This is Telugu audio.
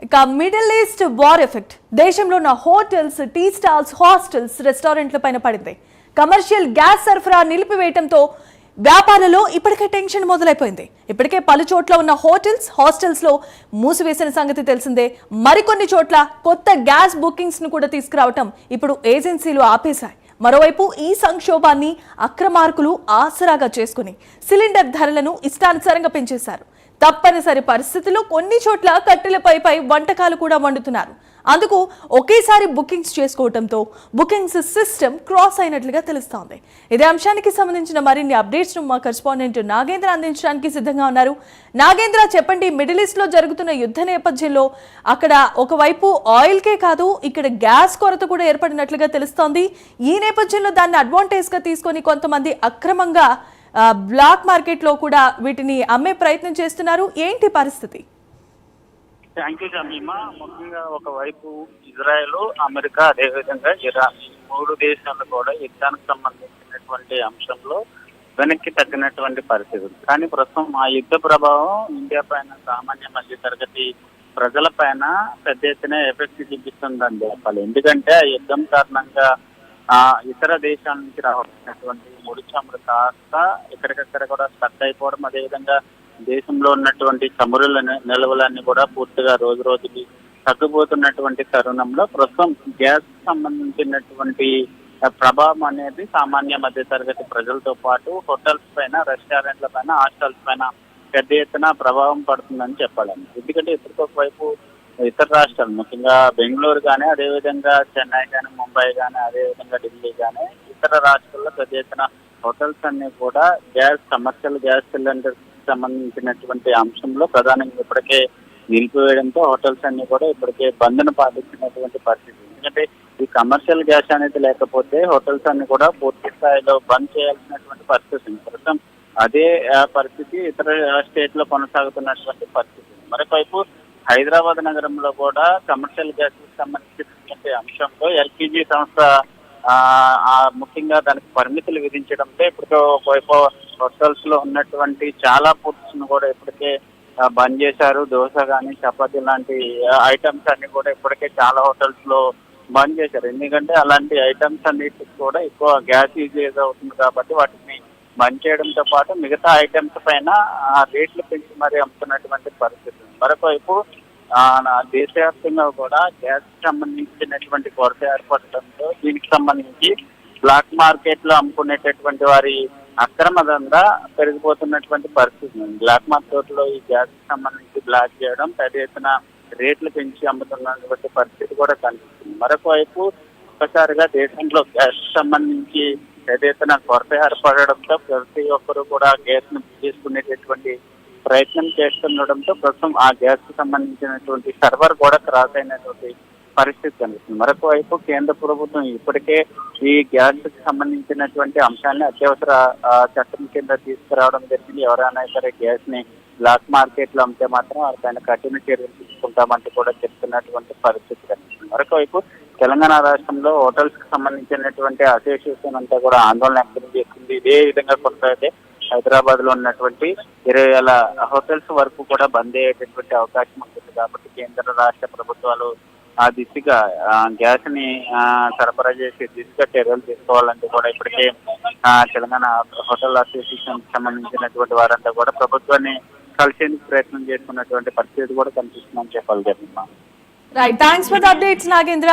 ఇక మిడిల్ ఈస్ట్ వార్ ఎఫెక్ట్ దేశంలో ఉన్న హోటల్స్, టీ స్టాల్స్, హాస్టల్స్, రెస్టారెంట్ల పైన పడింది. కమర్షియల్ గ్యాస్ సరఫరా నిలిపివేయడంతో వ్యాపారాల్లో ఇప్పటికే టెన్షన్ మొదలైపోయింది. ఇప్పటికే పలు చోట్ల ఉన్న హోటల్స్, హాస్టల్స్ లో మూసివేసిన సంగతి తెలిసిందే. మరికొన్ని చోట్ల కొత్త గ్యాస్ బుకింగ్స్ ను కూడా తీసుకురావటం ఇప్పుడు ఏజెన్సీలు ఆపేశాయి. మరోవైపు ఈ సంక్షోభాన్ని అక్రమార్కులు ఆసరాగా చేసుకుని సిలిండర్ ధరలను ఇష్టానుసారంగా పెంచేశారు. తప్పనిసరి పరిస్థితుల్లో కొన్ని చోట్ల కట్టెలపై వంటకాలు కూడా వండుతున్నారు. అందుకు ఒకేసారి బుకింగ్స్ చేసుకోవడంతో బుకింగ్స్ సిస్టమ్ క్రాస్ అయినట్లుగా తెలుస్తోంది. ఇదే అంశానికి సంబంధించిన మరిన్ని అప్డేట్స్ ను మా కరెస్పాండెంట్ నాగేంద్ర అందించడానికి సిద్ధంగా ఉన్నారు. నాగేంద్ర, చెప్పండి, మిడిల్ ఈస్ట్ లో జరుగుతున్న యుద్ధ నేపథ్యంలో అక్కడ ఒకవైపు ఆయిల్ కే కాదు, ఇక్కడ గ్యాస్ కొరత కూడా ఏర్పడినట్లుగా తెలుస్తోంది. ఈ నేపథ్యంలో దాన్ని అడ్వాంటేజ్ గా తీసుకొని కొంతమంది అక్రమంగా బ్లాక్ మార్కెట్ లో కూడా వీటిని అమ్మే ప్రయత్నం చేస్తున్నారు. ఏంటి పరిస్థితి? Thank you Jemimah. ముఖ్యంగా ఒకవైపు ఇజ్రాయెల్, అమెరికా, అదేవిధంగా ఇరాన్, ఈ మూడు దేశాలు కూడా యుద్ధానికి సంబంధించినటువంటి అంశంలో వెనక్కి తగ్గినటువంటి పరిస్థితి. కానీ ప్రస్తుతం ఆ యుద్ధ ప్రభావం ఇండియా పైన, సామాన్య మధ్య తరగతి ప్రజల పైన పెద్ద ఎత్తున ఎఫెక్ట్ చూపిస్తుందని చెప్పాలి. ఎందుకంటే ఆ యుద్ధం కారణంగా ఇతర దేశాల నుంచి రావాల్సినటువంటి ముడి చమురు కాస్త ఎక్కడికక్కడ కూడా స్టక్ అయిపోవడం, అదేవిధంగా దేశంలో ఉన్నటువంటి చమురుల నిల్వలన్నీ కూడా పూర్తిగా రోజు రోజుకి తగ్గిపోతున్నటువంటి తరుణంలో ప్రస్తుతం గ్యాస్ సంబంధించినటువంటి ప్రభావం అనేది సామాన్య మధ్య తరగతి ప్రజలతో పాటు హోటల్స్ పైన, రెస్టారెంట్ల పైన, హాస్టల్స్ పైన పెద్ద ఎత్తున ప్రభావం పడుతుందని చెప్పాలండి. ఎందుకంటే ఇప్పటికొక వైపు ఇతర రాష్ట్రాలు, ముఖ్యంగా బెంగళూరు కానీ, అదేవిధంగా చెన్నై కానీ, ముంబై కానీ, అదేవిధంగా ఢిల్లీ కానీ, ఇతర రాష్ట్రాల్లో పెద్ద ఎత్తున హోటల్స్ అన్ని కూడా కమర్షియల్ గ్యాస్ సిలిండర్ సంబంధించినటువంటి అంశంలో ప్రధానంగా ఇప్పటికే నిలిపివేయడంతో హోటల్స్ అన్ని కూడా ఇప్పటికే బంద్ను పాటించినటువంటి పరిస్థితి. ఎందుకంటే ఈ కమర్షియల్ గ్యాస్ అనేది లేకపోతే హోటల్స్ అన్ని కూడా పూర్తి స్థాయిలో బంద్ చేయాల్సినటువంటి పరిస్థితి. ప్రస్తుతం అదే పరిస్థితి ఇతర స్టేట్ లో కొనసాగుతున్నటువంటి పరిస్థితి. మరొకవైపు హైదరాబాద్ నగరంలో కూడా కమర్షియల్ గ్యాస్ కి సంబంధించినటువంటి అంశంలో ఎల్పిజి సంస్థ ముఖ్యంగా దానికి పరిమితులు విధించడంతో ఇప్పుడు ఒకవైపు హోటల్స్ లో ఉన్నటువంటి చాలా ఫుడ్స్ ను కూడా ఇప్పటికే బంద్ చేశారు. దోశ కానీ, చపాతీ లాంటి ఐటమ్స్ అన్ని కూడా ఇప్పటికే చాలా హోటల్స్ లో బంద్ చేశారు. ఎందుకంటే అలాంటి ఐటమ్స్ అన్నిటికి కూడా ఎక్కువ గ్యాస్ యూజ్ అవుతుంది కాబట్టి వాటిని బంద్ చేయడంతో పాటు మిగతా ఐటమ్స్ పైన రేట్లు పెంచి మరీ అమ్ముతున్నటువంటి పరిస్థితి. మరొకవైపు దేశవ్యాప్తంగా కూడా గ్యాస్ సంబంధించినటువంటి కొరత ఏర్పడటంతో దీనికి సంబంధించి బ్లాక్ మార్కెట్ లో అమ్ముకునేటటువంటి వారి అక్రమ దందా పెరిగిపోతున్నటువంటి పరిస్థితి. బ్లాక్ మార్కెట్ లో ఈ గ్యాస్ సంబంధించి బ్లాక్ చేయడం, పెద్ద ఎత్తున రేట్లు పెంచి అమ్ముతున్నటువంటి పరిస్థితి కూడా కనిపిస్తుంది. మరొకవైపు ఒక్కసారిగా దేశంలో గ్యాస్ సంబంధించి పెద్ద ఎత్తున కొరత ఏర్పడడంతో ప్రతి ఒక్కరు కూడా గ్యాస్ ను తీసుకునేటటువంటి ప్రయత్నం చేస్తుండడంతో ప్రస్తుతం ఆ గ్యాస్ కు సంబంధించినటువంటి సర్వర్ కూడా క్రాస్ అయినటువంటి పరిస్థితి కనిపిస్తుంది. మరొక వైపు కేంద్ర ప్రభుత్వం ఇప్పటికే ఈ గ్యాస్ కి సంబంధించినటువంటి అంశాన్ని అత్యవసర చట్టం కింద తీసుకురావడం జరిగింది. ఎవరైనా సరే గ్యాస్ ని బ్లాక్ మార్కెట్ లో అమ్మితే మాత్రం వారిపైన కఠిన చర్యలు తీసుకుంటామంటూ కూడా చెప్తున్నటువంటి పరిస్థితి కనిపిస్తుంది. మరొక వైపు తెలంగాణ రాష్ట్రంలో హోటల్స్ కి సంబంధించినటువంటి అసోసియేషన్ అంతా కూడా ఆందోళన వ్యక్తం చేస్తుంది. ఇదే విధంగా కొనసాగితే హైదరాబాద్ లో ఉన్నటువంటి 20,000 హోటల్స్ వరకు కూడా బంద్ అయ్యేటటువంటి అవకాశం ఉంటుంది. కాబట్టి కేంద్ర రాష్ట్ర ప్రభుత్వాలు ఆ దిశగా గ్యాస్ ని సరఫరా చేసే దిశగా చర్యలు తీసుకోవాలంటే కూడా ఇప్పటికే తెలంగాణ హోటల్ అసోసియేషన్ సంబంధించినటువంటి వారంతా కూడా ప్రభుత్వాన్ని కలిసేందుకు ప్రయత్నం చేస్తున్నటువంటి పరిస్థితి కూడా కనిపిస్తుందని చెప్పాలి. Right, thanks for the updates Nagendra.